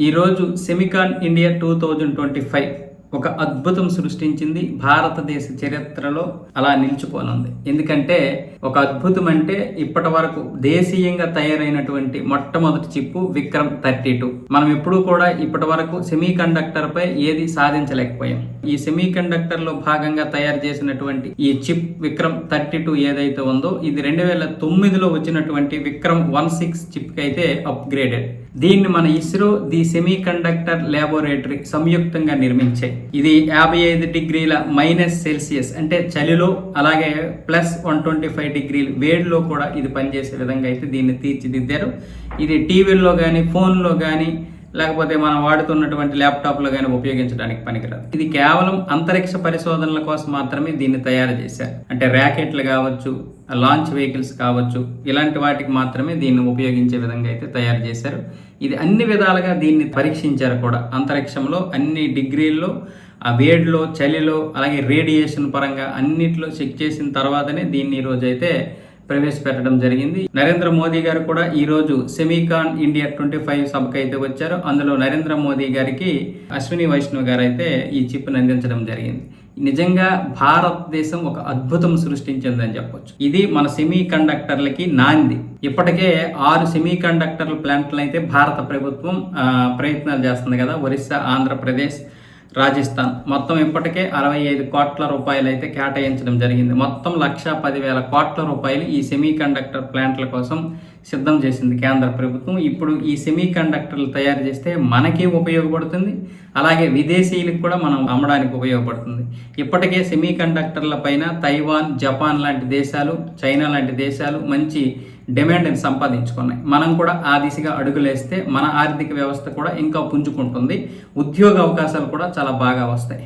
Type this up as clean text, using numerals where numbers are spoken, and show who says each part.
Speaker 1: ఈరోజు SEMICON India 2025 ఒక అద్భుతం సృష్టించింది. భారతదేశ చరిత్రలో అలా నిలిచిపోనుంది. ఎందుకంటే ఒక అద్భుతం అంటే ఇప్పటి వరకు దేశీయంగా తయారైనటువంటి మొట్టమొదటి చిప్పు విక్రమ్ 32. మనం ఎప్పుడూ కూడా ఇప్పటి వరకు సెమీ కండక్టర్ పై ఏది సాధించలేకపోయాం. ఈ సెమీ కండక్టర్ లో భాగంగా తయారు చేసినటువంటి ఈ చిప్ విక్రమ్ 32 ఏదైతే ఉందో ఇది 2009లో వచ్చినటువంటి విక్రమ్ 16 చిప్ కి అయితే అప్గ్రేడెడ్. దీన్ని మన ISRO the semi conductor laboratory సంయుక్తంగా నిర్మించాయి. ఇది 55 డిగ్రీల -సెల్సియస్ అంటే చలిలో, అలాగే +125 డిగ్రీల వేడిలో కూడా ఇది పనిచేసే విధంగా అయితే దీన్ని తీర్చిదిద్దారు. ఇది టీవీల్లో కానీ, ఫోన్లో కానీ, లేకపోతే మనం వాడుతున్నటువంటి ల్యాప్టాప్లో కానీ ఉపయోగించడానికి పనికిరాదు. ఇది కేవలం అంతరిక్ష పరిశోధనల కోసం మాత్రమే దీన్ని తయారు చేశారు. అంటే ర్యాకెట్లు కావచ్చు, లాంచ్ వెహికల్స్ కావచ్చు, ఇలాంటి వాటికి మాత్రమే దీన్ని ఉపయోగించే విధంగా అయితే తయారు చేశారు. ఇది అన్ని విధాలుగా దీన్ని పరీక్షించారు కూడా. అంతరిక్షంలో అన్ని డిగ్రీల్లో, ఆ వేడిలో, చలిలో, అలాగే రేడియేషన్ పరంగా అన్నిట్లో చెక్ చేసిన తర్వాతనే దీన్ని ఈరోజు అయితే ప్రవేశపెట్టడం జరిగింది. నరేంద్ర మోదీ గారు కూడా ఈరోజు సెమికాన్ ఇండియా 25 సభకు అయితే వచ్చారు. అందులో నరేంద్ర మోదీ గారికి అశ్విని వైష్ణవ్ గారు అయితే ఈ చిప్ను అందించడం జరిగింది. నిజంగా భారతదేశం ఒక అద్భుతం సృష్టించిందని చెప్పొచ్చు. ఇది మన సెమీ కండక్టర్లకి నాంది. ఇప్పటికే 6 సెమీ కండక్టర్ల ప్లాంట్లు అయితే భారత ప్రభుత్వం ప్రయత్నాలు చేస్తుంది కదా. ఒరిస్సా, ఆంధ్రప్రదేశ్, రాజస్థాన్ మొత్తం ఇప్పటికే 65 కోట్ల రూపాయలు అయితే కేటాయించడం జరిగింది. మొత్తం 1,10,000 కోట్ల రూపాయలు ఈ సెమీ కండక్టర్ ప్లాంట్ల కోసం సిద్ధం చేసింది కేంద్ర ప్రభుత్వం. ఇప్పుడు ఈ సెమీ కండక్టర్లు తయారు చేస్తే మనకి ఉపయోగపడుతుంది, అలాగే విదేశీయులకు కూడా మనం అమ్మడానికి ఉపయోగపడుతుంది. ఇప్పటికే సెమీ కండక్టర్ల పైన తైవాన్, జపాన్ లాంటి దేశాలు, చైనా లాంటి దేశాలు మంచి డిమాండ్ని సంపాదించుకున్నాయి. మనం కూడా ఆ దిశగా అడుగులేస్తే మన ఆర్థిక వ్యవస్థ కూడా ఇంకా పుంజుకుంటుంది. ఉద్యోగ అవకాశాలు కూడా చాలా బాగా వస్తాయి.